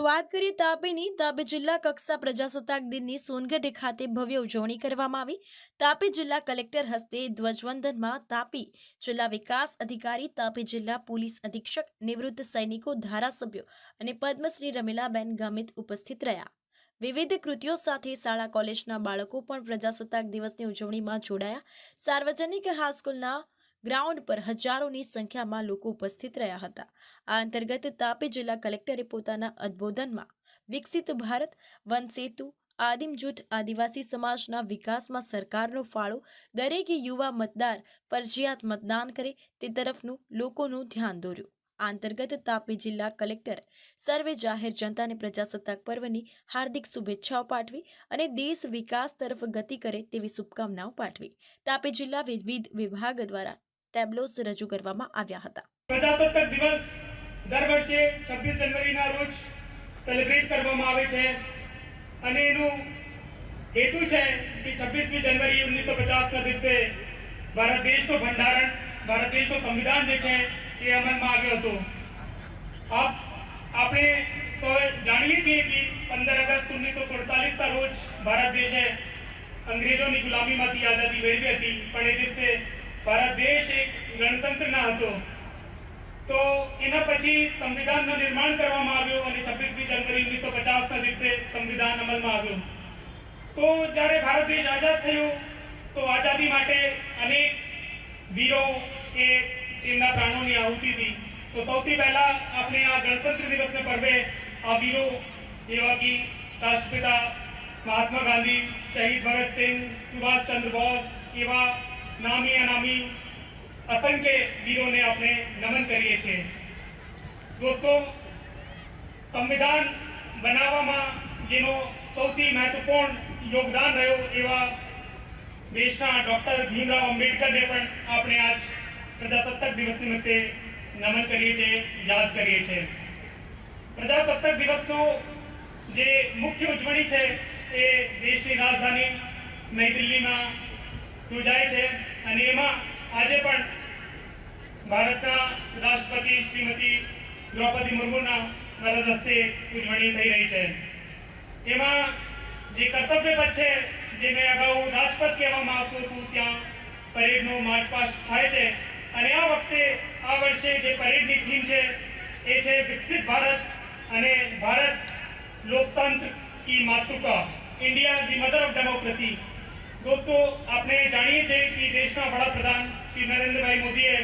તો વાત કરીએ તાપીની તાપી જિલ્લા કક્ષા પ્રજાસત્તાક દિનની સોનગઢ ખાતે ભવ્ય ઉજવણી કરવામાં આવી। તાપી જિલ્લા કલેક્ટર હસ્તે ધ્વજવંદનમાં તાપી જિલ્લા વિકાસ અધિકારી, તાપી જિલ્લા પોલીસ અધિક્ષક, નિવૃત્ત સૈનિકો, ધારાસભ્યો અને પદ્મશ્રી રમીલાબેન ગામિત ઉપસ્થિત રહ્યા। વિવિધ કૃતિઓ સાથે શાળા કોલેજના બાળકો પણ પ્રજાસત્તાક દિવસની ઉજવણીમાં જોડાયા। સાર્વજનિક હાઈસ્કૂલના ગ્રાઉન્ડ પર હજારોની સંખ્યામાં લોકો ઉપસ્થિત રહ્યા હતા। આ અંતર્ગત તાપી જિલ્લા કલેક્ટરે પોતાના ઉદ્બોધનમાં વિકસિત ભારત, વન સેતુ, આદિમ જૂથ, આદિવાસી સમાજના વિકાસમાં સરકારનો ફાળો, દરેક યુવા મતદાર ફરજિયાત મતદાન કરે તે તરફનું લોકોનું ધ્યાન દોર્યું। આ અંતર્ગત તાપી જિલ્લા કલેક્ટર સર્વે જાહેર જનતાને પ્રજાસત્તાક પર્વની હાર્દિક શુભેચ્છાઓ પાઠવી અને દેશ વિકાસ તરફ ગતિ કરે તેવી શુભકામનાઓ પાઠવી। તાપી જિલ્લા વિવિધ વિભાગ દ્વારા ટેબ્લોસ રજૂ કરવામાં આવ્યા હતા। પ્રજાસત્તાક દિવસ દર વર્ષે 26 જનવરીના રોજ સેલિબ્રેટ કરવામાં આવે છે અને એનું હેતુ છે કે 26મી જનવરી 1950ના દિવસે ભારત દેશનું બંધારણ, ભારત દેશનું સંવિધાન જે છે એ અમલમાં આવ્યો હતો। આપણે તો જાણીએ છીએ કે 15 અગસ્ટ 1947ના રોજ ભારત દેશે અંગ્રેજોની ગુલામીમાંથી આઝાદી મેળવી હતી, પણ એ દિવસે ભારત દેશ એક ગણતંત્ર ના હતો। તો એના પછી સંવિધાનનું નિર્માણ કરવામાં આવ્યું અને 26મી જનવરી 1950ના દિવસે સંવિધાન અમલમાં આવ્યું। તો જ્યારે ભારત દેશ આઝાદ થયો તો આઝાદી માટે અનેક વીરો એ તેમના પ્રાણોની આહુતિ દી। તો સૌથી પહેલા આપણે આ ગણતંત્ર દિવસને પર્વે આ વીરો એવા કે રાષ્ટ્રપિતા મહાત્મા ગાંધી, શહીદ ભગતસિંહ, સુભાષચંદ્ર બોઝ એવા નામી અનામી असंख्य वीरों ने अपने नमन करिए छे। दोस्तों, संविधान बनाववामां जेनो सौथी महत्वपूर्ण योगदान रह्यो एवा देशना डॉक्टर भीमराव आंबेडकर ने पण आपणे आज प्रजासत्ताक दिवस निमित्ते नमन करिए छे, याद करिए छे। प्रजासत्ताक दिवसनो जे मुख्य उजवणी छे ए देशनी राजधानी नई दिल्लीमां योजाय छे अने एमां આજે પણ ભારતના રાષ્ટ્રપતિ શ્રીમતી દ્રૌપદી મુર્મુના વરદ હસ્તે ઉજવણી થઈ રહી છે। એમાં જે કર્તવ્ય પથ છે જેને અગાઉ રાજપથ કહેવામાં આવતું હતું ત્યાં પરેડનો માર્ચ પાસ્ટ થાય છે અને આ વખતે આ વર્ષે જે પરેડની થીમ છે એ છે વિકસિત ભારત અને ભારત લોકતંત્ર की मातृका, India the mother of democracy. दोस्तों, आपने जानिए छे कि देशना वडाप्रधान श्री नरेंद्र भाई मोदीए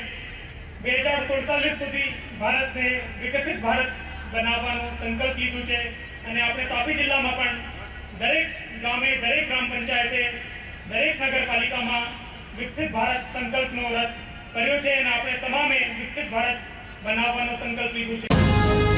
2047 सुधी भारत ने विकसित भारत बनावવાનો संकल्प લીધો છે અને આપણે તાપી જિલ્લામાં પણ દરેક ગામે, દરેક ગ્રામ પંચાયતે, દરેક નગરપાલિકામાં વિકસિત ભારત સંકલ્પનો રથ કર્યો છે અને આપણે તમામે વિકસિત ભારત બનાવવાનો સંકલ્પ લીધો છે।